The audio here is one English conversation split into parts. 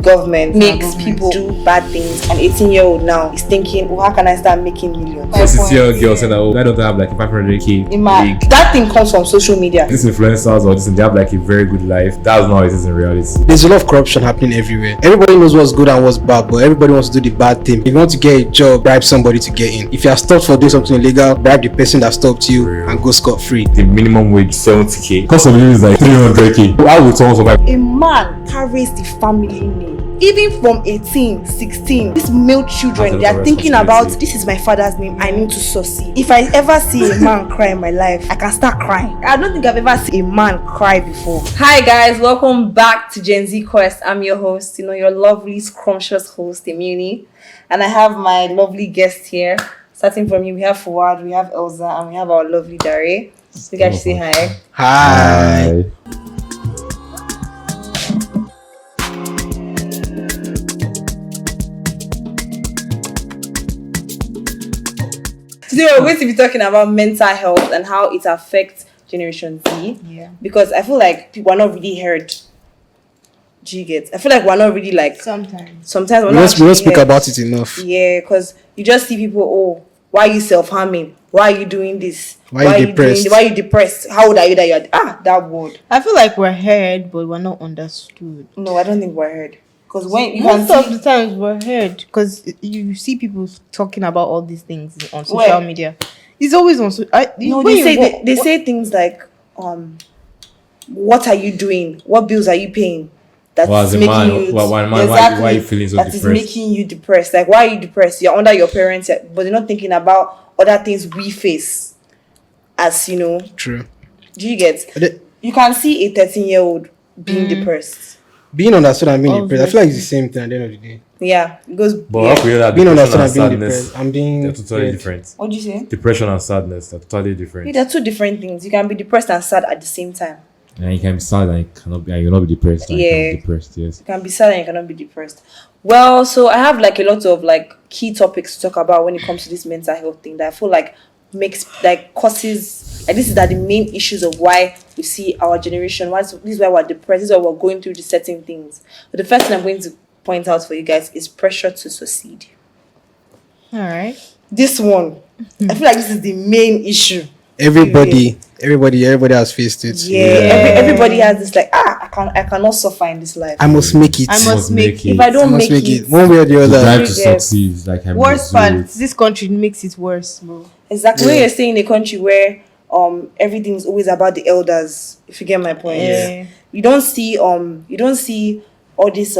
government makes people do bad things. An 18-year-old now is thinking, how can I start making millions? So 60-year-old girl saying that, I don't have like a 500k league. That thing comes from social media. These influencers or this, they have like a very good life. That's not how it is in reality. There's a lot of corruption happening everywhere. Everybody knows what's good and what's bad, but everybody wants to do the bad thing. If you want to get a job, bribe somebody to get in. If you are stopped for doing something illegal, bribe the person that stopped you and go scot-free. The minimum wage 70k. Cost of living is like 300k. How would someone survive? A man carries the family name. Even from 18, 16, these male children, they are thinking about, this is my father's name, I need to succeed. If I ever see a man cry in my life, I can start crying. I don't think I've ever seen a man cry before. Hi guys, welcome back to GenZ Quest. I'm your host, your lovely, scrumptious host, Imuni. And I have my lovely guest here. Starting from you, we have Fuad, we have Elza, and we have our lovely Dare. So you guys say hi. Hi. Today we're going to be talking about mental health and how it affects Generation Z. Yeah. Because I feel like people are not really heard. Do you get? I feel like we're not really like... Sometimes we're not we don't speak about it enough. Yeah, because you just see people, why are you self-harming? Why are you doing this? Why are you depressed? Why are you depressed? How old are you that you're... that word. I feel like we're heard, but we're not understood. No, I don't think we're heard. Because when most of the times we're heard, because you see people talking about all these things on social media. It's always on. They say things like, "What are you doing? What bills are you paying?" That's making you why are you feeling so depressed? That is making you depressed. Like, why are you depressed? You're under your parents, but you're not thinking about other things we face. As True. Do you get? You can see a 13-year-old being depressed. Being understood and being depressed, I feel like it's the same thing at the end of the day. Yeah, because being understood and being depressed, they're totally different. What do you say? Depression and sadness, they're totally different. Yeah, they're two different things. You can be depressed and sad at the same time. And you can be sad and you cannot be depressed. And you can be depressed, yes. You can be sad and you cannot be depressed. Well, so I have like a lot of like key topics to talk about when it comes to this mental health thing that I feel like causes. Like these are the main issues of why we see our generation. This is why we're depressed. This is why we're going through these certain things. But the first thing I'm going to point out for you guys is pressure to succeed. All right. This one, I feel like this is the main issue. Everybody has faced it. Yeah. Everybody has this like, I cannot suffer in this life. I must make it. If I don't make it, one way or the other. Drive to succeed. Like worst part, this country makes it worse, bro. Exactly. When you're staying in a country where everything's always about the elders, if you get my point. Yeah. You don't see all this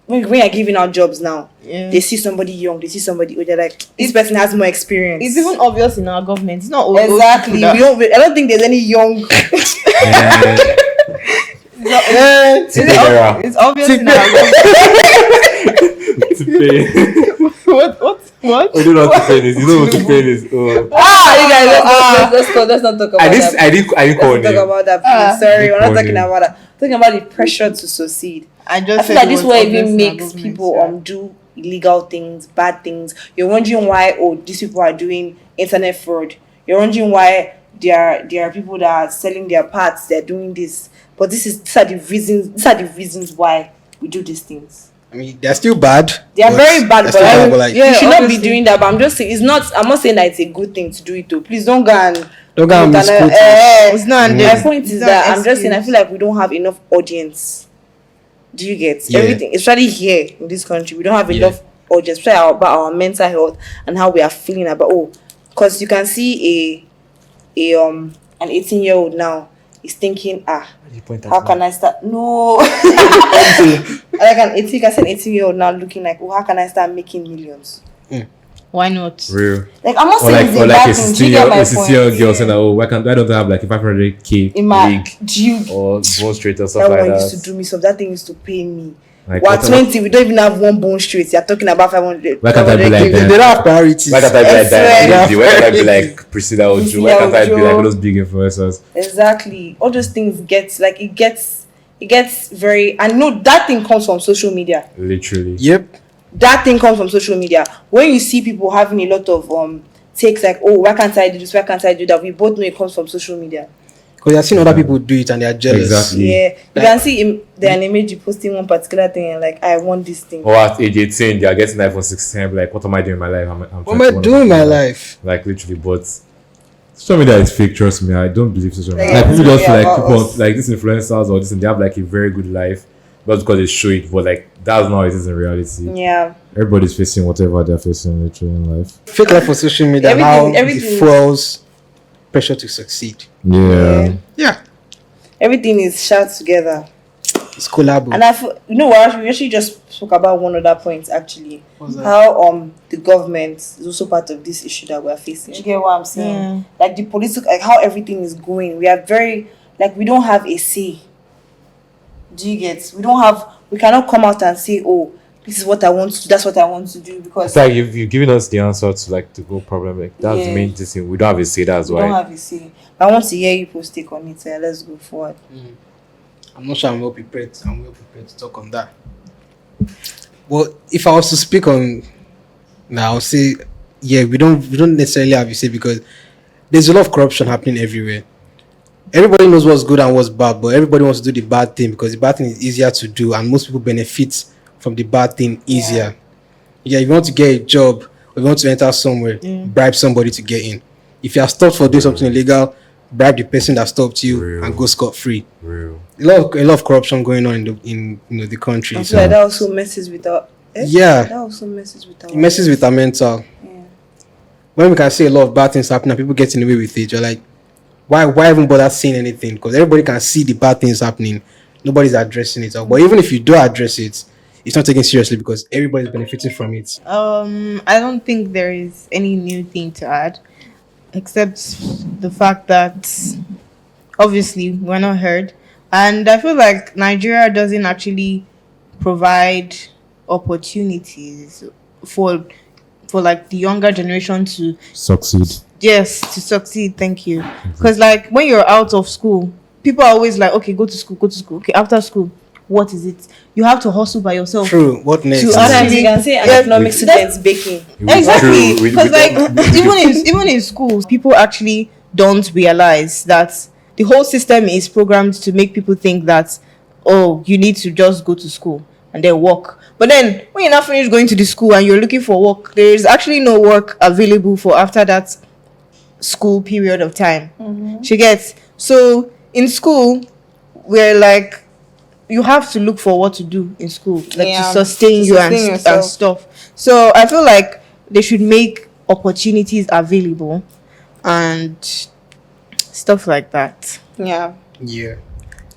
when you're giving out jobs now, they see somebody young, they see somebody older, they're like, this person has more experience. It's even obvious in our government. It's not exactly. I don't think there's any young. It's obvious in our government. What? Oh, you don't know what to pay this. You know what to pay this. You guys, let's not talk about that. I didn't call talk about that, please. Sorry, we're not talking about that. Talking about the pressure to succeed. I feel like this way even makes people do illegal things, bad things. You're wondering why these people are doing internet fraud. You're wondering why there are people that are selling their parts, they're doing this. But these are the reasons why we do these things. I mean, they're still bad. They are very bad, but you should not be doing that. But I'm just saying, I'm not saying that it's a good thing to do it though. Please don't go and misquote. It's not. My point is that I'm just saying I feel like we don't have enough audience. Do you get everything? Especially here in this country, we don't have enough audience, especially about our mental health and how we are feeling about. Because you can see an 18-year-old now is thinking, how can I start? No. Like an 18-year-old now looking like, how can I start making millions? Why not? Real. Like, I'm not saying it's a bad thing. Do you get my point? 16-year-old girl saying that, why don't I have like a 500k league or bone straight or stuff like that? That one used to do me so that thing used to pay me. Like, we're 20, we don't even have one bone straight. You're talking about 500. Why can't I be like that? They don't have priorities. Why can't I be like that? Why can't I be like Priscilla Ojo? Why can't I be like those big influencers? Exactly. All those things it gets very, and no, that thing comes from social media. Literally. Yep. That thing comes from social media. When you see people having a lot of takes like, why can't I do this? Why can't I do that? We both know it comes from social media. Because you're seeing other people do it and they're jealous. Exactly. Yeah, you can see the animation posting one particular thing and like, I want this thing. Or at age 18, they are getting iPhone 16. Like, what am I doing in my life? What am I doing in my life? Like, literally, but social media is fake. Trust me, I don't believe social media. Like, Like, people just feel like about people us. like this influencers or this, and they have like a very good life, but because they show it. But like, that's not how it is in reality. Yeah. Everybody's facing whatever they're facing literally in life. Fake life on social media Everything- it fuels pressure to succeed. Yeah. Yeah. Everything is shot together. It's collabo. And I feel, you know what, we actually just spoke about one other point actually. What's that? How the government is also part of this issue that we're facing. Do you get what I'm saying? Like the political, like how everything is going. We are very, like, we don't have a say. Do you get? We cannot come out and say, oh, this is what I want to do, that's what I want to do, because It's like you've given us the answer to like the whole problem. Like that's the Yeah. main thing. We don't have a say. That's we don't why. have a say. I want to hear you post take on it. Let's go forward. I'm not sure I'm well prepared to talk on that. Well, if I was to speak on now, I'll say, yeah, we don't necessarily have a say because there's a lot of corruption happening everywhere. Everybody knows what's good and what's bad, but everybody wants to do the bad thing because the bad thing is easier to do, and most people benefit from the bad thing easier. Yeah, if you want to get a job or you want to enter somewhere, bribe somebody to get in. If you are stopped for doing something illegal, bribe the person that stopped you Real. and go scot-free. Real. A lot of corruption going on in the country. I So, feel like that also messes with our. yeah, That also messes with our. it messes with our mental. Yeah. When we can see a lot of bad things happening and people getting away with it, you're like, why even bother saying anything? Because everybody can see the bad things happening. Nobody's addressing it. But even if you do address it, it's not taken seriously because everybody's benefiting from it. I don't think there is any new thing to add, except the fact that obviously we're not heard, and I feel like Nigeria doesn't actually provide opportunities for like the younger generation to succeed. Thank you. Because like when you're out of school, people are always like, okay, go to school. Okay, after school, what is it? You have to hustle by yourself. True. What next? To Sometimes you can say an economic With- student baking. Exactly, True, because like even in schools, people actually don't realize that the whole system is programmed to make people think that, oh, you need to just go to school and then work. But then when you're not finished going to the school and you're looking for work, there is actually no work available for after that school period of time. She gets. So in school, we're like, you have to look for what to do in school, like Yeah, to sustain to you sustain and yourself. stuff. So I feel like they should make opportunities available and stuff like that. Yeah. Yeah.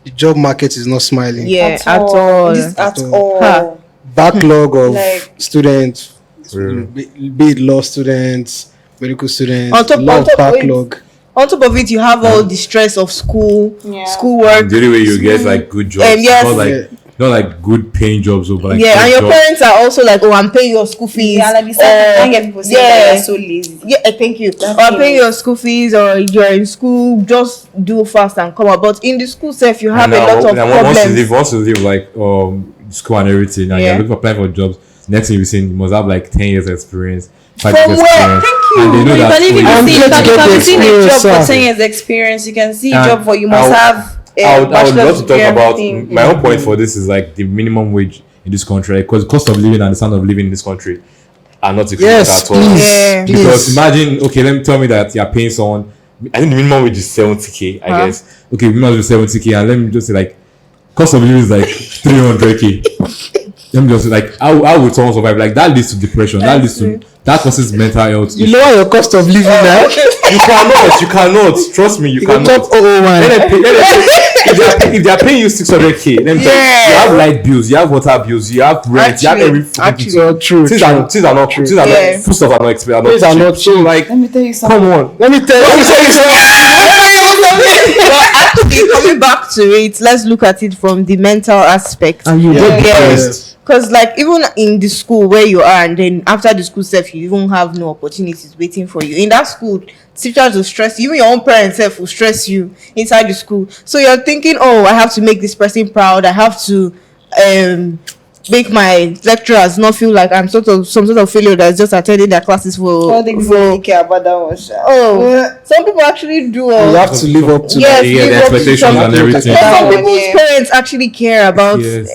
The job market is not smiling. Yeah, at all. At all. all. Ha. Backlog of Like- students, Real. be it law students, medical students, On top- lot on of top of it, backlog. On top of it, you have all the stress of schoolwork. The only way you get like good jobs, Yes. not like good paying jobs, but like Yeah, good and your jobs. parents are also like, oh, I'm paying your school fees. Yeah, like besides, I can't get people saying that you're so lazy. Yeah, thank you. That Or I'm thing paying is- your school fees, or you're in school, just do fast and come out. But in the school self, you have And a now, lot of and once problems. you leave like school and everything, and Yeah. you're looking for applying for jobs, next thing you're saying you must have like 10 years experience. 5 From years where? experience. Thank And they know You that can even I'm see, here you to can, get you the can see a experience, job for sir. 10 years experience. You can see a And job for, you must I would- have I would love bachelor's to talk degree, about everything. my own point for this is like the minimum wage in this country, because the cost of living and the standard of living in this country are not equivalent Yes, at all. please. Yeah. Because Please. imagine, okay, let me tell me that you're paying someone. I think the minimum wage is 70k, I Huh? guess. Okay, minimum wage is 70k, and let me just say like cost of living is like 300k. Let me just say like how would someone survive? Like that leads to depression. That leads to that causes mental health. You issues. lower your cost of living now. You cannot. Trust me, you You go cannot. top man. If they are paying you 600k, let me tell you, you have light bills, you have water bills, you have rent, you have every Actually. So true. things true. are not True. Yeah. food stuff are not expensive. Things are not cheap. So like, Let me tell you something. come on. Let me tell you But actually, coming back to it, let's look at it from the mental aspect. And you get depressed. Because like even in the school where you are, and then after the school self, you even have no opportunities waiting for you. In that school, teachers will stress you, even your own parents self will stress you inside the school. So you're thinking, oh, I have to make this person proud. I have to make my lecturers not feel like I'm some sort of failure that's just attending their classes for. I think really care about that one. Some people actually do. You have to live up to Yes, that. Yeah, live the up to expectations some- and everything. But some Yeah. people's parents actually care about Yes.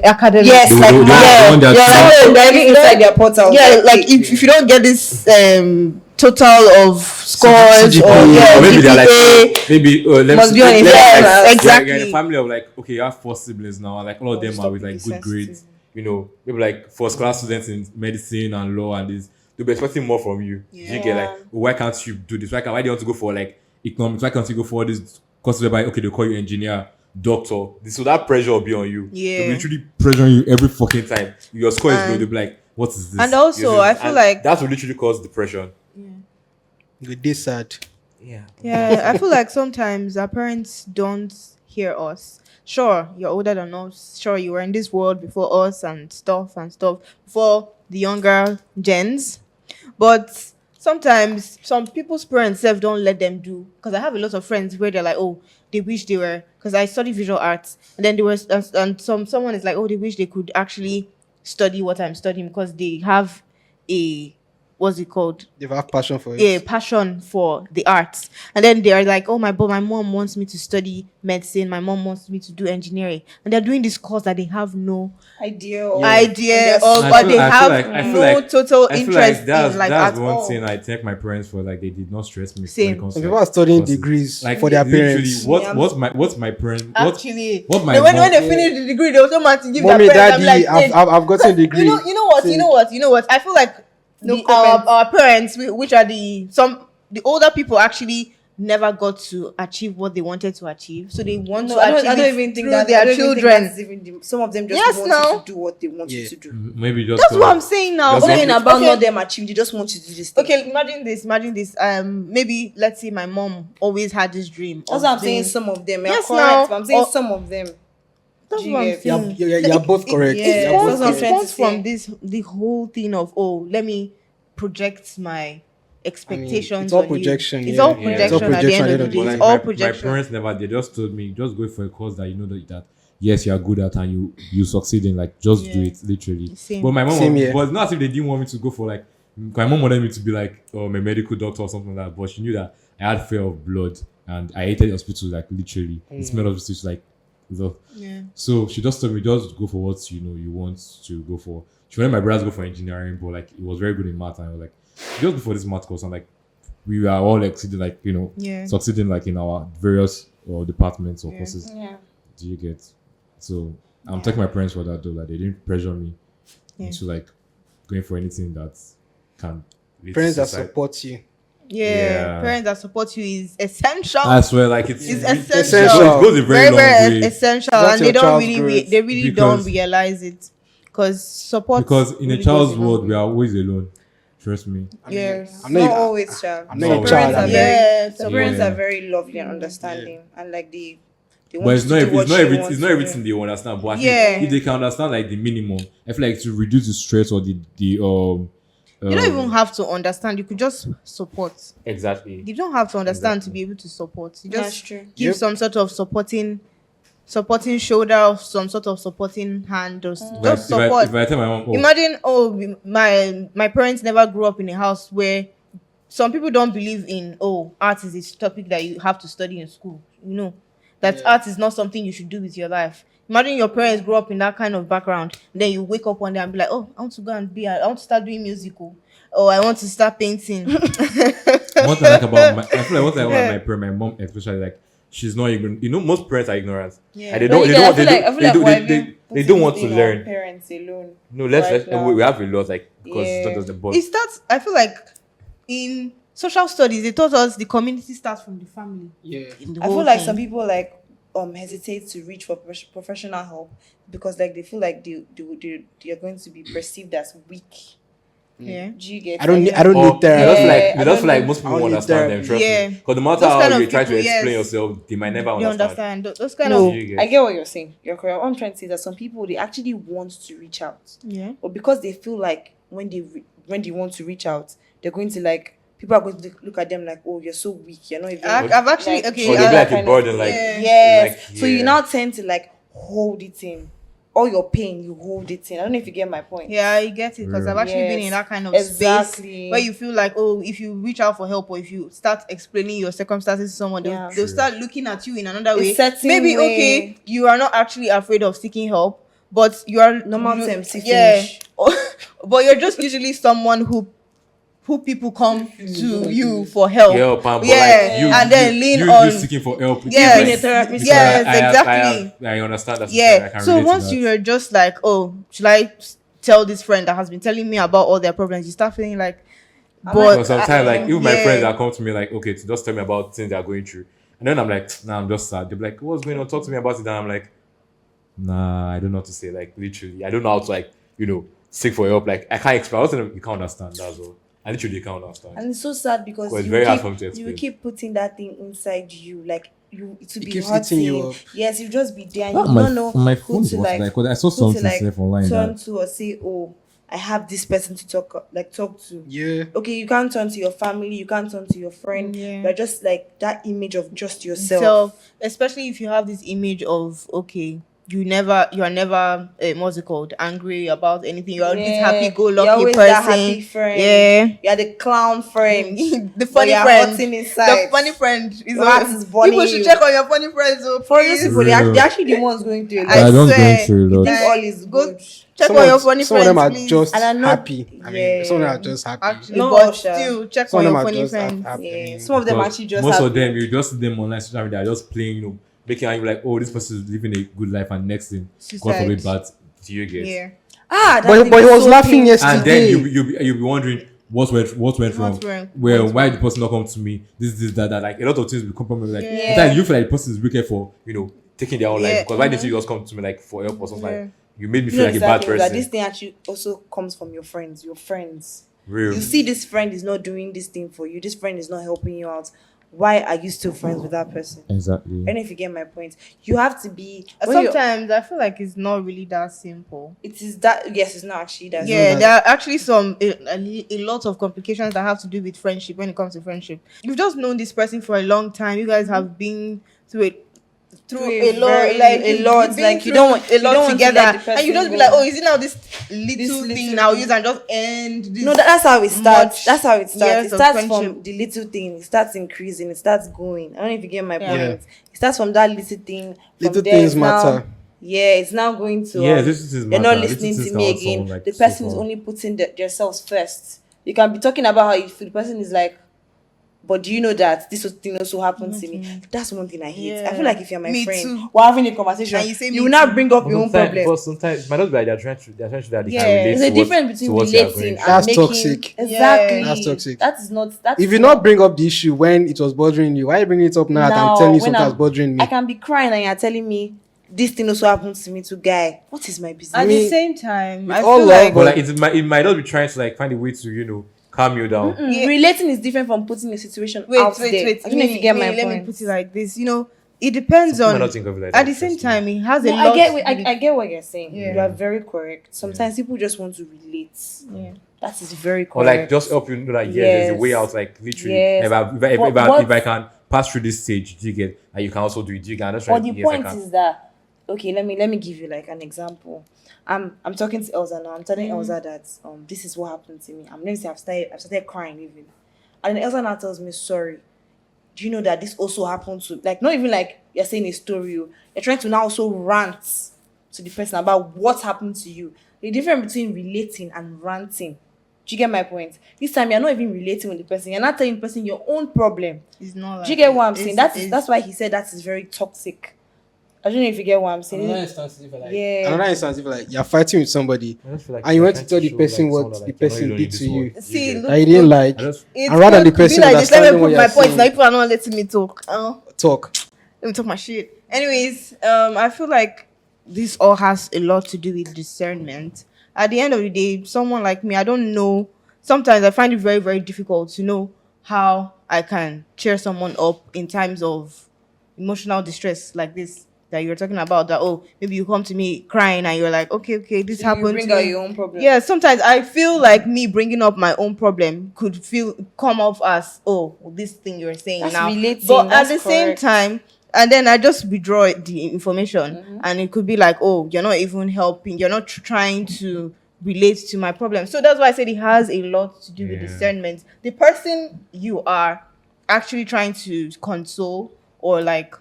academics. Yes, They like will- they yeah, want their yeah, child- they're even inside their portal. Yeah, like if you don't get this total of scores CGPA. or Or maybe they're like, GPA, maybe must be on his like, yes, You're exactly. in a family of like, okay, you have 4 siblings now, and like all of them are with like good grades. You know, maybe like first class students in medicine and law, and this they'll be expecting more from you. You get like, why can't you do this? Why do you want to go for like economics? Why can't you go for all these courses whereby okay, they call you engineer, doctor? So that pressure will be on you. Yeah. They'll literally pressure you every fucking time. Your score is low. They'll be like, what is this? And also, I feel like- that will literally cause depression. Good day, sad. Yeah, I feel like sometimes our parents don't hear us. Sure, you're older than us. Sure, you were in this world before us and stuff before the younger gens. But sometimes some people's parents self don't let them do. Because I have a lot of friends where they're like, oh, they wish they were, because I study visual arts, and then there was and someone is like, oh, they wish they could actually study what I'm studying because they have a what's it called? They have passion for it. A passion for the arts, and then they're like, oh my mom wants me to study medicine, my mom wants me to do engineering, and they're doing this course that they have no idea of, I but they have no total interest in, like, that's at one all. thing I thank my parents for. Like they did not stress me. Same. When it comes Some to, people are studying courses. degrees Like for their literally, parents. what's my parents? Actually, what my when mom- they finish the degree, they also want to give Mommy, their parents. daddy, I'm like, I've gotten a degree. you know what? I feel like our parents, which are the older people, actually never got to achieve what they wanted to achieve, so they want to achieve I don't it even think through that their I don't even think children. that's even some of them just Yes, want now. you to do what they want you to do. Maybe just That's what I'm saying now. That's Talking what- about okay. not them achieved, they just want you to do this thing. Okay, imagine this. Maybe let's say my mom always had this dream. That's of what I'm saying. doing- Some of them, Yes, yes, correct. now. But I'm saying Or- some of them. That's Do you what I'm get- saying. You're both correct. Yeah, It You're both that's what I'm comes trying to from say. the whole thing of, oh, let me project my expectations. it's all on you. projection, It's yeah. all Yeah. projection It's all at the projection end at of the the end day. of the It's day. all my projection. parents never. They just told me just go for a course that you know that yes you are good at and you succeed in. Like just do Yeah. it literally. Same. But my mom Same here. was not as if they didn't want me to go for like. My mom wanted me to be like a medical doctor or something like that. But she knew that I had fear of blood and I hated hospitals like literally. The smell of hospitals like. Yeah. So she just told me just go for what you know you want to go for. She wanted my brothers to go for engineering, but like he was very good in math, and I was like, just go for this math course. And like we are all exceeding, like Yeah. succeeding like in our various departments or courses. Yeah. Do you get? So I'm thanking my parents for that though. Like they didn't pressure me into like going for anything that can. lead to Parents that suicide. support you. Yeah. Parents that support you is essential. I swear, like it's essential. It goes a very, long very way. essential, That's and they your don't child's really growth. they really Because- don't realize it because support. Because in a really child's goes a long world, we way. are always alone. Trust me. Yes. I'm not not- always, child. I'm not No. a child. Parents are I'm very, Yeah, the parents Yeah. are very lovely and understanding, and like they want But it's you not to do what you want it's to not do. everything they understand. But I think Yeah. if they can understand like the minimum, I feel like to reduce the stress or the You don't even have to understand. You could just support. exactly. You don't have to understand to be able to support. You That's just true. give Yep. some sort of supporting shoulder, some sort of supporting hand, or just support. If I tell my mom, oh, Imagine, my parents never grew up in a house where some people don't believe in, art is a topic that you have to study in school. You know, that art is not something you should do with your life. Imagine your parents grew up in that kind of background, then you wake up one day and be like, oh, I want to go and I want to start doing musical, or I want to start painting. one thing I like about I feel like what I like about my parents, my mom especially, like she's not ignorant. You know, most parents are ignorant. Yeah. And they But don't. you They get- don't. I feel like They don't want to putting learn. our Parents alone. No, let's right now. we have a lot like because it's Yeah. not just the boss. It starts, I feel like in social studies, they taught us the community starts from the family. Yeah. I feel like some people like hesitate to reach for professional help because like they feel like they are going to be perceived as weak. Yeah. Do you get? I don't like, need They therapy. just Yeah, like I they just don't feel like need- most I people don't won't need understand them. therapy. Trust Yeah. me. Because no matter Those how kind of you try to people, explain yes. yourself, they might never They understand. understand those kind No, of. You get- I get what you're saying. You're correct. What I'm trying to say is that some people they actually want to reach out, Yeah. but because they feel like when they want to reach out, they're going to like people are going to look at them like, oh, you're so weak. You're not even. I've actually like, okay. Or they'll be that like a kind of burden, thing. like Yeah. Yes. like, So you yeah. now tend to like hold it in. all your pain, you hold it in. I don't know if you get my point. Yeah, I get it, because I've actually been in that kind of space where you feel like, oh, if you reach out for help or if you start explaining your circumstances to someone, they'll start looking at you in another way. Maybe okay, you are not actually afraid of seeking help, but you are normal terms. Finish. But you're just usually someone who people come to you for help. And then lean on. You seeking for help. Yes, therapist. Exactly. I understand that. Yeah. So once you're just like, oh, should I tell this friend that has been telling me about all their problems? You start feeling like, but sometimes, like, even my friends that come to me, like, okay, to just tell me about things they're going through, and then I'm like, nah, I'm just sad. They're like, what's going on? Talk to me about it. And I'm like, nah, I don't know what to say. Like, literally, I don't know how to, like, seek for help. Like, I can't explain. I also, you can't understand. That's all. I literally can't understand. And it's so sad because it's very hard for me to explain. You keep putting that thing inside you, like to be hurting you. Yes, you just be there and you don't know my phone to like. Because I saw something online. Turn to or say, oh, I have this person to talk to. Yeah. Okay, you can't turn to your family, you can't turn to your friend. Yeah. But just like that image of just yourself. Especially if you have this image of, okay, you are never what's it called, angry about anything. You're always happy-go-lucky person. That happy friend. Yeah, you're the clown friend. The funny friend. Inside. The funny friend is people should check on your funny friends. For those people, they're actually the ones going through a lot. I don't go through a lot. You think all is good. Check on your funny friends. Some of them are please. just happy. I mean, some of them are just happy. Actually, but still, check on your funny friends. Yeah. Some of them actually just most happy. of them, you just see them online social media, just playing, making you like, oh, this person is living a good life, and next thing, God forbid, bad. Do you get? Yeah. But he was laughing yesterday. And then you'll be wondering what went wrong. Why did the person not come to me? This, that. Like a lot of things will come from me. Like sometimes you feel like the person is wicked for taking their own life. Because why didn't you just come to me like for help or something? Like, you made me feel like a bad person. That this thing actually also comes from your friends. Real. You see, this friend is not doing this thing for you. This friend is not helping you out. Why are you still friends with that person? Exactly. I don't know if you get my point. You have to be. Sometimes I feel like it's not really that simple. It is that. Yes, it's not actually that. Yeah, there are actually a lot of complications that have to do with friendship when it comes to friendship. You've just known this person for a long time. You guys have been through a lot, like you don't want together, and you just be like, oh, is it now this little thing now use and just end this? No, that's how it starts. It starts from the little thing. It starts increasing. It starts going. I don't know if you get my point. It starts from that little thing. Little things matter. Yeah, it's now going to. They're not listening to me again. Like, the person is only putting themselves first. You can be talking about how you feel. The person is like, but do you know that this thing also happened to me? That's one thing I hate. I feel like if you're my friend, we're having a conversation, and you will not bring up your own problem. But sometimes it might not be like they're trying to that they can relate. There's a difference between relating and that's making. Toxic. Exactly. That's toxic. That is not. If you not bring up the issue when it was bothering you, why are you bringing it up now that I'm telling you something that's bothering me? I can be crying and you're telling me this thing also happened to me to guy. What is my business? At the same time, I all feel love, but like it might not be trying to like find a way to calm you down. Relating is different from putting a situation out there. I don't know if you get my point. Let me put it like this. It depends on. At the same time, it has a lot. I get what you're saying. You are very correct. Sometimes people just want to relate. Yeah. That is very correct. Or like just help you know that there's a way out. Like literally, if I can pass through this stage, do you get? And you can also do it. You can. But the point is that. Okay, let me give you like an example. I'm talking to Elsa now. I'm telling Elsa that this is what happened to me. I've started crying even. And then Elsa now tells me, sorry. Do you know that this also happened to, like, not even like you're saying a story, you're trying to now also rant to the person about what happened to you. The difference between relating and ranting. Do you get my point? This time you're not even relating with the person. You're not telling the person your own problem. It's not like, do you get what I'm saying? That's why he said that is very toxic. I don't know if you get what I'm saying. Another instance, if like you're fighting with somebody and you want to tell the person what the person did to you, see, that you didn't like, and rather the person like understanding what you're saying. Let me put my point. Now people are not letting me talk. Let me talk my shit. Anyways, I feel like this all has a lot to do with discernment. At the end of the day, someone like me, I don't know. Sometimes I find it very, very difficult to know how I can cheer someone up in times of emotional distress like this that you're talking about, that maybe you come to me crying and you're like, okay, this happened. You bring out your own problem. Yeah, sometimes I feel like me bringing up my own problem could come off as, this thing you're saying that's now. Relating, but at the same time, and then I just withdraw the information, and it could be like, oh, you're not even helping, you're not trying to relate to my problem. So that's why I said it has a lot to do with discernment. The person you are actually trying to console or like,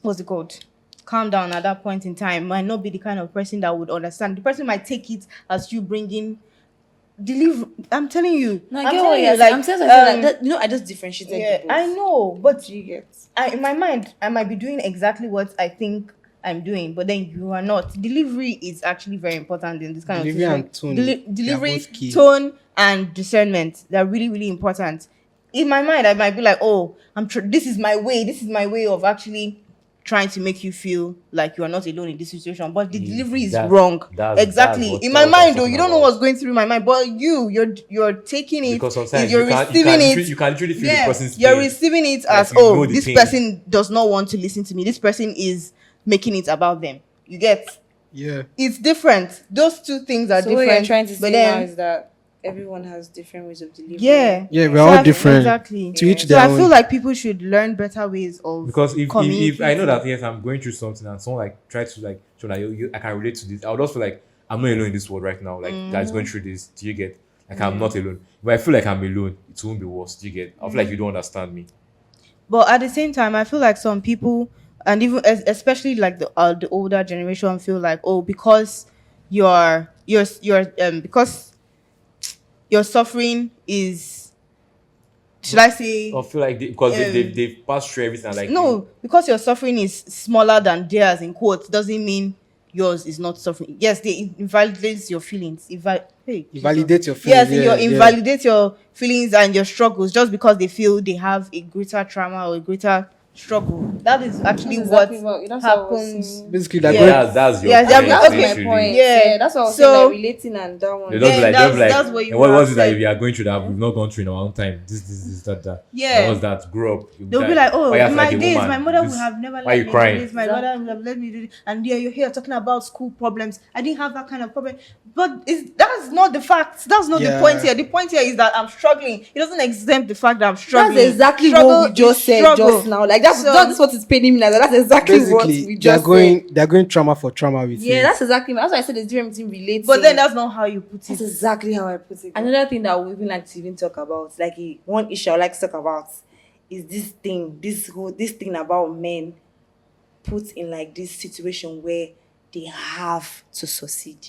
what's it called, calm down at that point in time might not be the kind of person that would understand. The person might take it as you bringing deliver. I'm telling you. No, I get what you're like, I'm saying like that, I just differentiated. Yeah, I know, but you get. in my mind, I might be doing exactly what I think I'm doing, but then you are not. Delivery is actually very important in this kind Delivery of and tone. delivery, tone, and discernment. They're really, really important. In my mind, I might be like, oh, this is my way. This is my way of actually trying to make you feel like you are not alone in this situation, but the delivery is wrong. Exactly. In my mind, though, you don't know what's going through my mind, but you're taking it because sometimes you're receiving it. You can truly feel the person's you're pain. receiving it Like, as, you know the this pain. person does not want to listen to me. This person is making it about them. You get? Yeah. It's different. Those two things are So different. what you're trying to say but now then, is that everyone has different ways of delivering. yeah, We're all different. Exactly. To each So their I own. feel like people should learn better ways of Because if I know communicating. that yes, I'm going through something and someone like try to like show that I can relate to this, I would also feel like I'm not alone in this world right now. Like that's going through this. Do you get? Like I'm not alone. If I feel like I'm alone, it won't be worse. Do you get? I feel like you don't understand me. But at the same time, I feel like some people, and even especially like the older generation, feel like, oh, because because your suffering is, should I say, I feel like because they've passed through everything. Like no, because your suffering is smaller than theirs in quotes doesn't mean yours is not suffering. Yes, they invalidates your feelings. Validate your feelings. Yes, invalidate your feelings and your struggles just because they feel they have a greater trauma or a greater struggle. That is actually what happens. Basically, that's your Yes, point. that's my point. Yeah. That's what I was So- saying, like relating and that one. They don't be like, that's what you and what would was have it that said. we are going through that we've not gone through in our own time? This, that. Yeah. What was that? Grow up. You They'll die. be like, oh, Why you in act my like a days, woman? my mother This- would have never why let you me crying? do this. My mother would have let me do this. And yeah, you're here talking about school problems. I didn't have that kind of problem. But that's not the fact. That's not the point here. The point here is that I'm struggling. It doesn't exempt the fact that I'm struggling. That's exactly Struggle what we just is said struggle. just now. Like that's what is paining me. Like that's exactly what we Basically, just they're going trauma for trauma with you. Yeah, that's exactly. That's why I said the difference between relating. But then that's not how you put that's it. exactly how I put it. Another thing that we even like to even talk about, like one issue I like to talk about, is this thing about men put in like this situation where they have to succeed.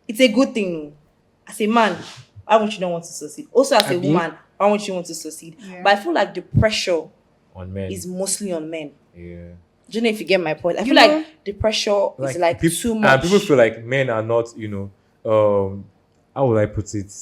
It's a good thing, no? As a man, why won't you not want to succeed? Also, as a woman, why won't you want to succeed? Yeah. But I feel like the pressure on men. is mostly on men. Yeah. Do you know if you get my point? I feel know- like the pressure is like too much. And people feel like men are not, how would I put it?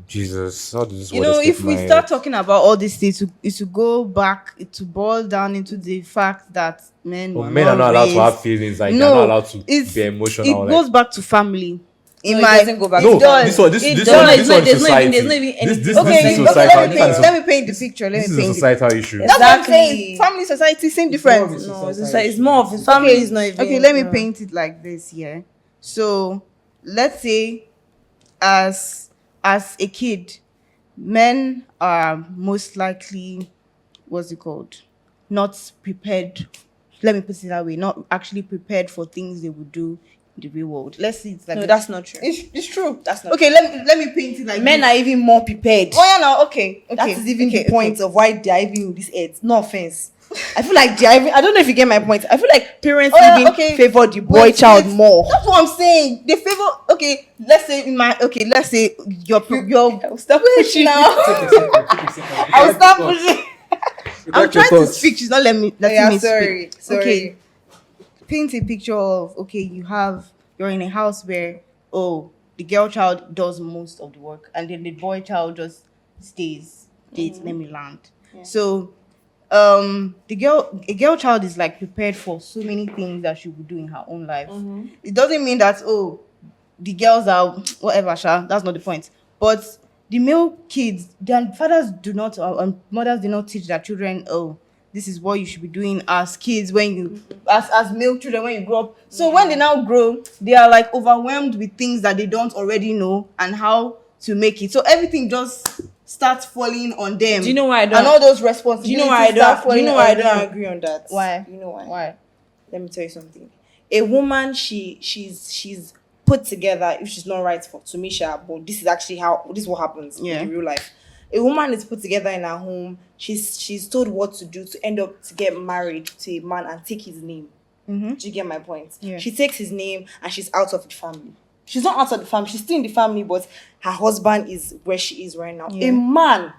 Jesus, how does this You word know, escape if we my start head? talking about all these things, it's to go back, to boil down into the fact that men Oh, were men are not allowed to raised- have feelings, like No, they're not allowed to it's- be emotional. It like, goes back to family. No, it doesn't go back no, to that. this one, this It one, does. this one is There's society. not even anything. This Okay, is okay, societal. let me paint the picture. Let This me is a paint it. societal issue. That's what I'm Exactly. saying. Family, society, same difference. No, it's more of the family is not even. Okay, let me paint it like this here. So, let's say, as a kid, men are most likely, what's it called? Not prepared. Let me put it that way. Not actually prepared for things they would do in the real world. Let's see. It's like No, that's not true. it's true. That's not Okay, let me paint it like Men this. are even more prepared. Oh yeah, no, okay. That is even okay, the point okay. of why they are even in this earth. No offense. I feel like they are even, I don't know if you get my point. I feel like parents Oh, yeah, even okay. favor the boy child more. That's what I'm saying. They favor. Okay, let's say let's say your Stop pushing now. I'll stop pushing. I'm Got your trying to thoughts. speak. She's not letting me. Letting Yeah, me sorry. speak. Okay. Paint a picture of you're in a house where the girl child does most of the work and then the boy child just stays. Let me land. Yeah. So a girl child is like prepared for so many things that she would do in her own life. It doesn't mean that the girls are whatever, that's not the point. But the male kids, their fathers do not mothers do not teach their children, this is what you should be doing as kids when you as male children when you grow up. So when they now grow, they are like overwhelmed with things that they don't already know and how to make it. So everything just start falling on them. Do you know why I don't? And all those responsibilities. Do you know why I don't? Do you know why I don't agree on that? Why? You know why? Why? Let me tell you something. A woman, she's put together. If she's not right for to me, but this is actually this is what happens in real life. A woman is put together in her home. She's told what to do to end up to get married to a man and take his name. Mm-hmm. Do you get my point? Yeah. She takes his name and she's out of the family. She's not out of the family. She's still in the family, but her husband is where she is right now. Yeah. A man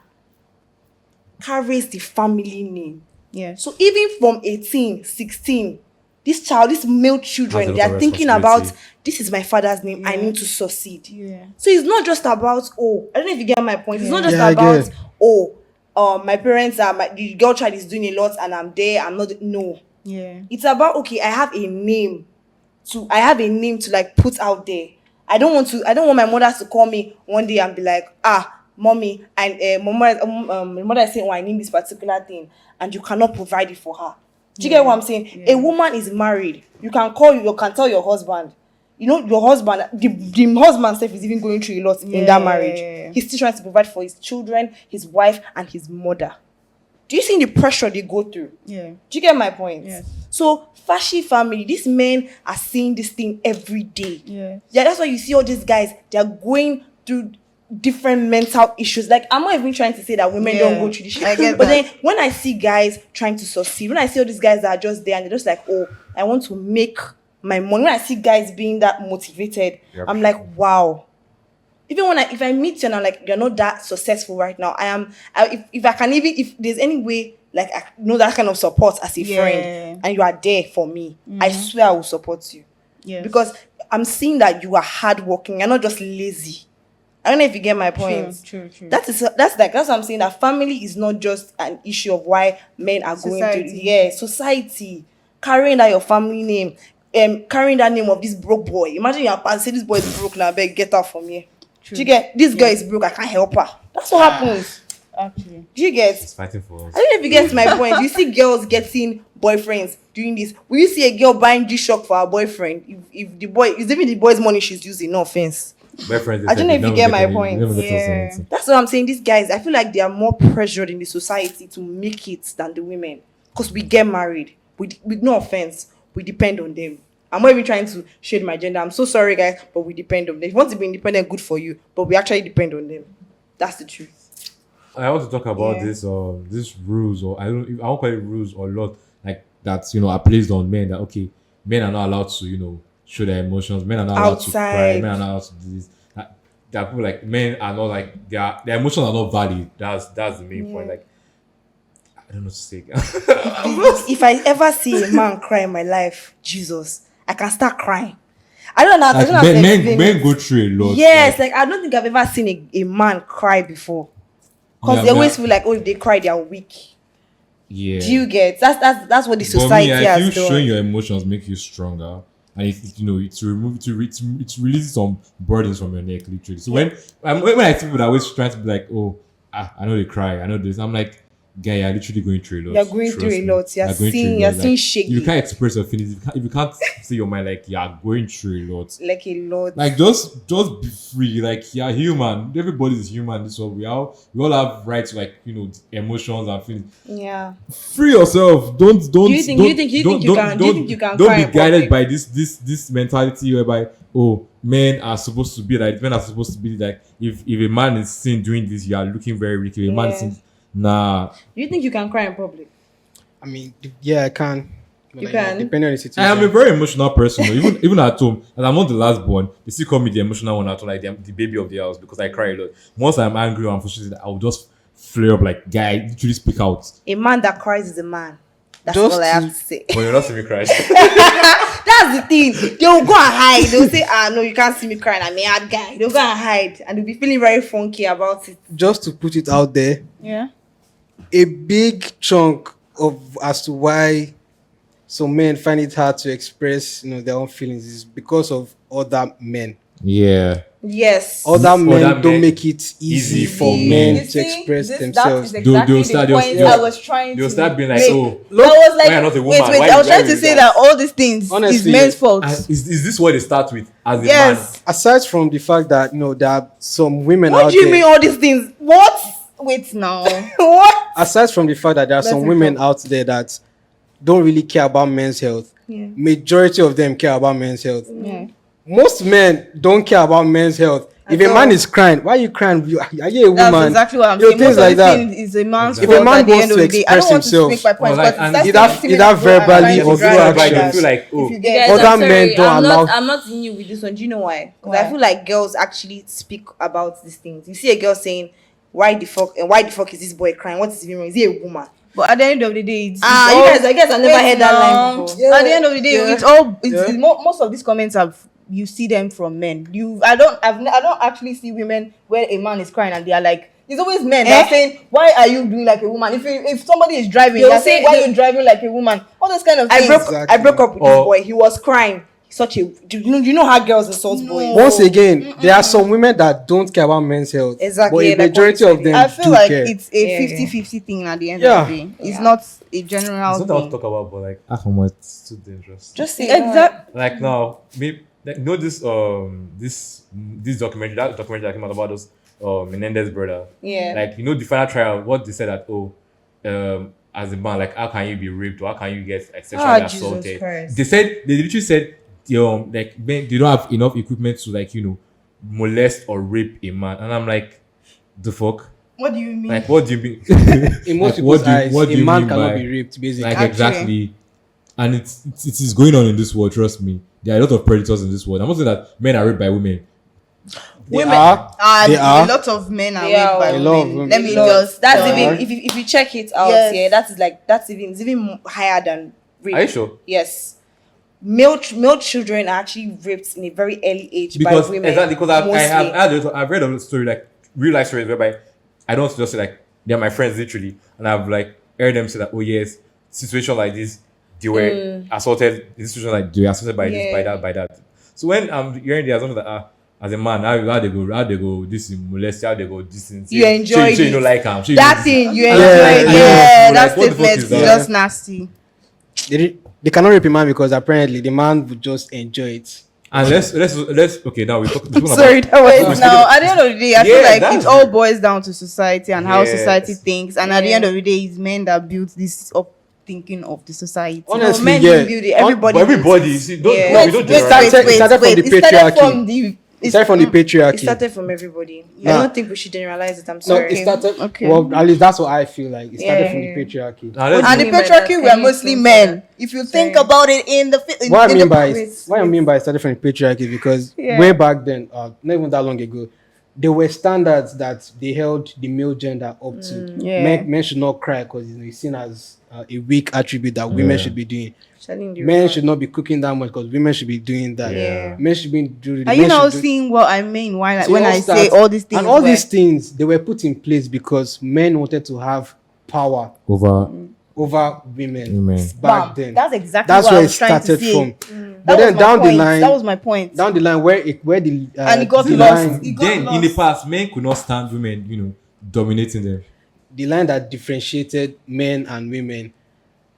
carries the family name. Yeah. So even from 18, 16, these male children, they are thinking about, this is my father's name. I need to succeed. Yeah. So it's not just about, I don't know if you get my point. It's not just my parents the girl child is doing a lot and I'm there. I'm not. No. Yeah. It's about, okay, I have a name to like put out there. I don't want my mother to call me one day and be like, mommy, and my mother is saying, I need this particular thing, and you cannot provide it for her. Do you get what I'm saying? Yeah. A woman is married. You can tell your husband. You know, your husband, the husband self is even going through a lot in that marriage. He's still trying to provide for his children, his wife, and his mother. Do you see the pressure they go through? Yeah. Do you get my point? Yes. So, Fashi family, these men are seeing this thing every day. Yeah. Yeah, that's why you see all these guys, they're going through different mental issues. Like, I'm not even trying to say that women don't go through this shit. I get but that. then, when I see guys trying to succeed, when I see all these guys that are just there and they're just like, I want to make my money. When I see guys being that motivated, I'm like, wow. Even if I meet you and I'm like, you're not that successful right now, if there's any way, like, I know that kind of support as a friend, and you are there for me, I swear I will support you. Yes. Because I'm seeing that you are hardworking, you're not just lazy. I don't know if you get my point. True. That's what I'm saying, that family is not just an issue of why men are going through. Society, carrying that your family name, carrying that name of this broke boy. Imagine you're say this boy is broke now, beg, get out from here. True. Do you get? This girl is broke, I can't help her. That's what happens. Actually. Do you get? It's fighting for us. I don't know if you get my point. You see girls getting boyfriends doing this. Will you see a girl buying G-Shock for her boyfriend? If even the boy's money she's using, no offense. Boyfriends, I don't know if you get my point. Yeah. That's what I'm saying. These guys, I feel like they are more pressured in the society to make it than the women. Because we get married. With no offense, we depend on them. I'm not even trying to shade my gender. I'm so sorry, guys, but we depend on them. If you want to be independent, good for you. But we actually depend on them. That's the truth. I want to talk about this rules, or I won't call it rules or laws, like that, are placed on men, that okay, men are not allowed to, show their emotions, men are not allowed to cry, men are not allowed to do this. That people, like, men are not, like, their emotions are not valid. That's the main point. Like, I don't know what to say. If I ever see a man cry in my life, Jesus, I can start crying. I don't know. Like, men go through a lot. Yes, like I don't think I've ever seen a man cry before. Because they always feel like, if they cry, they are weak. Yeah. Do you get? That's what the society has done. I feel showing your emotions make you stronger, and it releases some burdens from your neck, literally. So when I see people that always trying to be like, I know they cry, I know this, I'm like, guy, you're literally going through a lot. You're going through a lot. You're seeing shaky. You can't express your feelings. If you can't say your mind, like, you're going through a lot. Like a lot. Like, just be free. Like, you're human. Everybody is human. This one, we all have rights to, like, emotions and feelings. Yeah. Free yourself. Don't. Do you think you can? Don't be guided by this mentality whereby, men are supposed to be like. Men are supposed to be like. If a man is seen doing this, you are looking very weak. If a man is seen, nah. Do you think you can cry in public? I mean, yeah, I can. You can. Depending on the situation. I am a very emotional person. Even at home, and I'm not the last born. They still call me the emotional one at home, like the baby of the house, because I cry a lot. Once I'm angry or I'm frustrated, I will just flare up, like, guy, literally speak out. A man that cries is a man. That's all I have to say. But you're not seeing me cry. That's the thing. They will go and hide. They'll say, no, you can't see me crying. I'm a hard guy. They'll go and hide, and they'll be feeling very funky about it. Just to put it out there, Yeah. a big chunk of as to why some men find it hard to express their own feelings is because of other men. Yeah. Yes. Other men don't make it easy for men to express themselves. That is exactly the point I was trying to They'll start being like, make. I was like, why you're not a woman? wait. I was trying to say that all these things Honestly, is men's fault. Is this what they start with as a Yes. man? Aside from the fact that there are some women What out do you there. mean all these things? What? Wait now. What? Aside from the fact that there are some women out there that don't really care about men's health, majority of them care about men's health. Yeah. Most men don't care about men's health. If a man is crying, why are you crying? Are you a woman? That's exactly what I'm You know, saying. things Most of like the that. thing is a man's If a fault man at the wants end of to the day. I don't express want to himself, speak my points, like, but and that's either verbally or through Like, I actions. feel like, oh, If you You get guys, Other I'm men sorry, don't I'm allow- Not, I'm not in you with this one. Do you know why? Because Why? I feel like girls actually speak about these things. You see a girl saying, "Why the fuck is this boy crying? What is even wrong? Is he a woman?" But at the end of the day, it's You all- guys have never Wait heard that line now. before. At the end of the day, Yeah. it's all. Yeah. Most of these comments you see them from men. I don't actually see women where a man is crying and they are like. It's always men that are saying, "Why are you doing like a woman?" If somebody is driving, They'll they're say- saying, "Why are you driving like a woman?" All those kind of I things. broke up with this Or- boy. He was crying. Such a. Do you know how girls insult boys? Once again, there are some women that don't care about men's health. Exactly, But a like what majority you of said. them I feel do like care. it's a Yeah, 50-50 thing at the end Yeah. of the day. It's not a general it's not what to thing. talk about, but like, it's too dangerous. Just say Exactly. Like now, maybe like, you know this documentary, that documentary that came out about those Menendez brother. Yeah. Like, you know, the final trial, what they said that as a man, like, how can you be raped or how can you get like, sexually Jesus assaulted? Christ. They literally said like men, they don't have enough equipment to like, you know, molest or rape a man. And I'm like, the fuck? What do you mean? Like, what do you mean? In most Like, what people's do you- eyes, what do a you man mean cannot by- be raped, basically. Like, Actually. exactly. And it is going on in this world, trust me. There are a lot of predators in this world. I'm not saying that men are raped by women. They are. They A are. lot of men are They are. raped by A lot of women. women. Let me Lots. just. That's Yeah. even if you check it out, Yes. that is like it's even higher than rape. Are you sure? Yes. Male children are actually raped in a very early age Because by women. exactly, because mostly. I've read of a story, like real life stories whereby I don't just say like they're my friends literally, and I've like heard them say that, oh yes, situation like this, they were assaulted. In this situation like they were assaulted by this, by that. So when I'm hearing the assumption that as a man, how they go this is molested, how they go this thing. You enjoyed so you know it. like so you That know thing you Yeah, enjoy. yeah. That Like, what the fuck statement is is that? just nasty. They cannot rape a man because apparently the man would just enjoy it. And let's okay now we talk Sorry, about that was Wait, now at the end of the day, I feel Yeah, like that's it all it. boils down to society and how Yes. society thinks. And at the Yeah. end of the day, it's men that build this up thinking of the society. Honestly, men yeah. didn't build it. Everybody. but built everybody it. see don't Yeah. no, we don't generalize. It started from the It started patriarchy. from the. It started from the It patriarchy. started from everybody. Nah. I don't think we should generalize it. I'm No, sorry. it started. Okay. Well, at least that's what I feel like. It started Yeah. from the patriarchy. Now let's What And do the you mean by that? patriarchy Can were you mostly explain men. further? If you think Sorry. about it in the What I mean the- by wait, what I mean by it started from the patriarchy because Yeah. way back then, not even that long ago, there were standards that they held the male gender up to. Yeah. Men should not cry because it's seen as a weak attribute that women should be doing. Telling you Men right. should not be cooking that much because women should be doing that. Yeah. Men should be doing. Are you now seeing what I mean when I say all these things? And all were- these things they were put in place because men wanted to have power over over women Women. back Bam. then. That's exactly That's what where I it was trying to started say. from. That But was then my down the point. line, That was my point. down the line where the And it got the lost. line, It got then in the lost. past men could not stand women, you know, dominating them. the line that differentiated men and women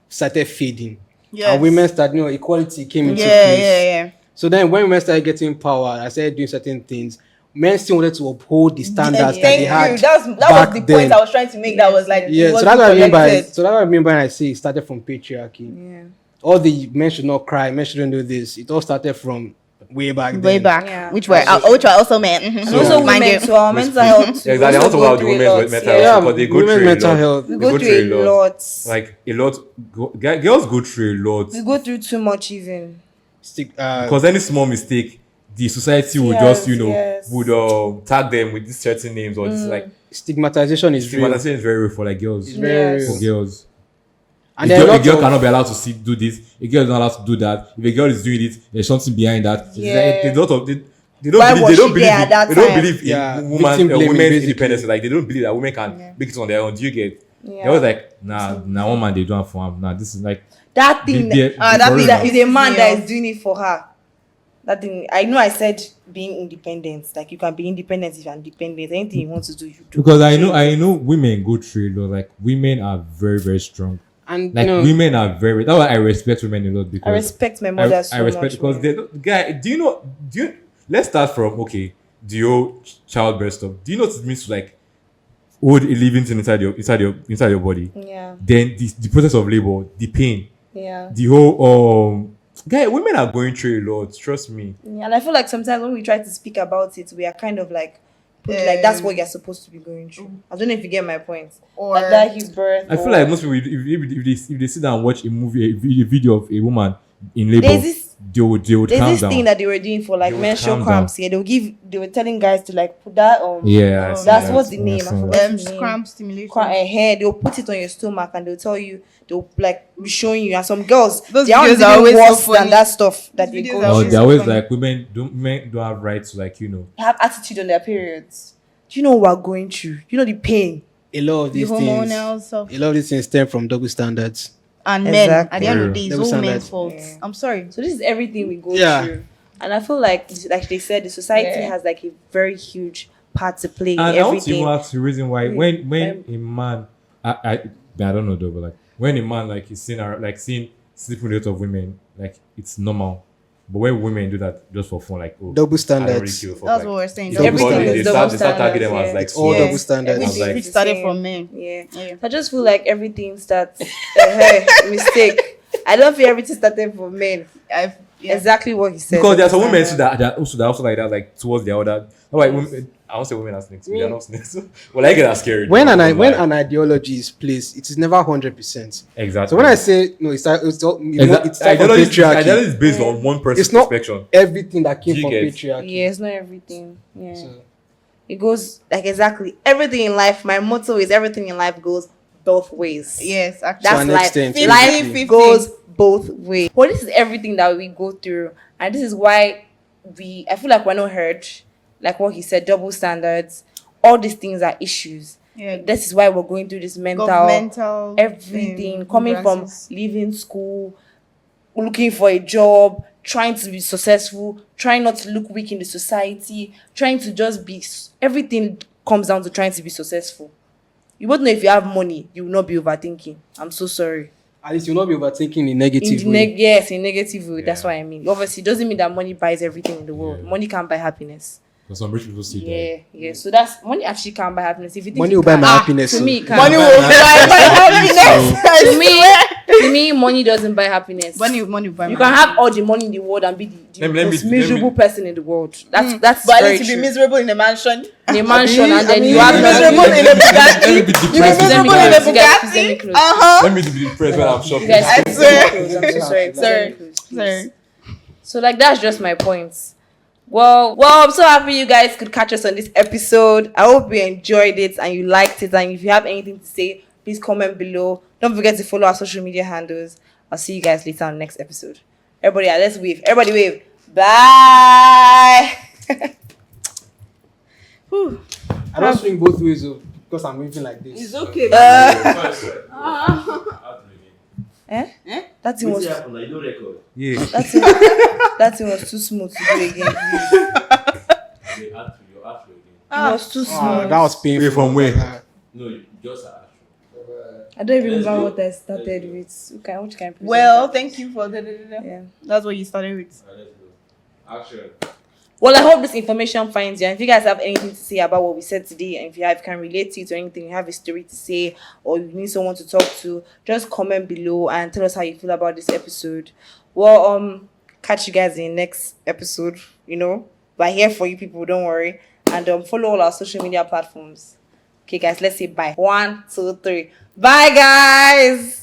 started fading. Yes. And women started, equality came into Yeah, place. yeah. So then when women started getting power, I started doing certain things. Men still wanted to uphold the standards that Thank they had. you. That was back the then. point I was trying to make. That was like Yeah, it so was that's what I mean by collected. so that's what I mean when I say it started from patriarchy. Yeah. All the men should not cry, men shouldn't do this. It all started from way back Way then. back, Yeah. which were also men. Mhm. And also Yeah. women Mind you. to our mental health. Yeah, exactly. I also want to go talk about the through a women's lot. mental Yeah, health because they go women's through mental a lot. health. We go through a lot. Like a lot. Girls go through a lot We go through too much even. because any small mistake, the society would Yes, just yes. would tag them with these certain names or this like Stigmatization is real. stigmatization is very real for like girls. It's very Yes. For real. girls. And A there are girl, a lots girl of- cannot be allowed to do this. A girl is not allowed to do that. If a girl is doing it, there's something behind that. It's Yeah. like, there's a lot of they Why don't believe was they don't she believe there at in, that they don't time? believe in Yeah, woman victim blaming, women's basically. independence. Like they don't believe that women can make it on their own. Do you get? Yeah. They was like, nah, woman they do it for him. Nah, this is like That thing, that that thing thing that is a man Yeah. that is doing it for her. That thing, I know I said being independent. Like you can be independent if you're independent. Anything you want to do, you do. because I know women go through a lot. Like women are very very strong. And Like women are very. That's why I respect women a lot because I respect my mother so I respect much. because man. they don't, guy. Do you? Let's start from the whole childbirth stuff. Do you know what it means to like hold a living thing inside your body, Yeah. then the process of labor, the pain, Yeah. the whole guy, women are going through a lot. Trust me. Yeah, and I feel like sometimes when we try to speak about it, we are kind of like, like that's what you're supposed to be going through. I don't know if you get my point. Or Like that his birth. I feel like most people, if they sit down and watch a movie, a video of a woman in labor, There's this- they would there's calm this down. thing that they were doing for like They would menstrual calm cramps. Yeah, they were telling guys to like put that on. Yeah, I see That's that. what's the Yeah, name. I I see forgot that. the name. cramp stimulation. Hair. They'll put it on your stomach and they'll tell you. They'll like be showing you. And some girls, Those they are videos are even always so worse than funny. that stuff that Those they videos go are Oh, through. always they're always funny. like men don't have rights to, like, They have attitude on their periods. Do you know what we're going through? You know the pain. A lot of The these things, hormonal stuff. a lot of these things stem from double standards. And Exactly. men, at the end of the day, it's Double all standard. men's fault. Yeah. I'm sorry. So this is everything we go Yeah. through. And I feel like they said, the society Yeah. has like a very huge part to play in And I want to everything. even ask the reason why Wait, when a man, I don't know though, but like when a man like is seeing sleeping with a lot of women, like it's normal. But when women do that just for fun, like, oh, Double I don't really standards. give a fuck, That's like, what we're saying. it's Double everything standards. they Double start targeting them standards, as like It's all Yeah. double standards. I was like, Which started Same. from men. Yeah. Yeah. I just feel like everything starts mistake. I don't feel everything started for men. Yeah. Exactly what he said. because there are some women too that also like that, like towards the other. No, like women, I won't say women are snakes. They are not snakes. Well, I get that scared. When Like, an ideology is placed, it is never 100%. exactly. So when I say no, it's all, it's from ideology patriarchy. is based on one person's It's not perspective. everything that came You from get- patriarchy. Yeah, it's not everything. Yeah. So, It goes like exactly everything in life. My motto is everything in life goes both ways. Yes, actually. That's an life. extent, Life 50-50. goes both ways. But this is everything that we go through, and this is why I feel like we're not heard. Like what he said, double standards. All these things are issues. Yeah. This is why we're going through this mental Governmental everything coming from grievances. leaving school, looking for a job, trying to be successful, trying not to look weak in the society, trying to just be. Everything comes down to trying to be successful. You won't know if you have money, you will not be overthinking. I'm so sorry. at least you'll not be overthinking in negative In way. yes, in negative way. That's Yeah. what I mean. Obviously, it doesn't mean that money buys everything in the world. Yeah. Money can't buy happiness. Because some rich people see that. Yeah, yeah. So that's money actually can't buy happiness. If you think Money it will buy can- my happiness. to too. me, it can. Money will buy my happiness. to me, money doesn't buy happiness. Money buy You my can have all the money in the world and be the Let me- most let me- miserable person in the world. That's But I very need to be true. miserable in a mansion. In a mansion, and then I you mean, have you nothing. miserable in a Let me Bugatti. be You be depressed. Let me miserable in a close. You guys, please let me Bugatti. close. Let me be depressed when I'm You shopping. guys, I please swear. let me close. I'm so sorry. Please let me Sorry. close, please. Sorry. So like that's just my points. Well, I'm so happy you guys could catch us on this episode. I hope you enjoyed it and you liked it. And if you have anything to say, please comment below. Don't forget to follow our social media handles. I'll see you guys later on the next episode. Everybody, let's wave. Everybody wave. Bye. Whew. I don't swing both ways though, because I'm moving like this. It's okay. That thing was Yeah. that thing was too smooth to do again. Please. It was too smooth. That was painful. Wait, from where? No, you just are. I don't even remember what I started with. Which can I present? Well, thank you for Yeah. That's what you started with. Let's go. Action. Well, I hope this information finds you. And if you guys have anything to say about what we said today, and if you can relate to it or anything, you have a story to say, or you need someone to talk to, just comment below and tell us how you feel about this episode. Well, catch you guys in the next episode. We're here for you people. Don't worry, and follow all our social media platforms. Okay, guys, let's say bye. 1, 2, 3. Bye, guys.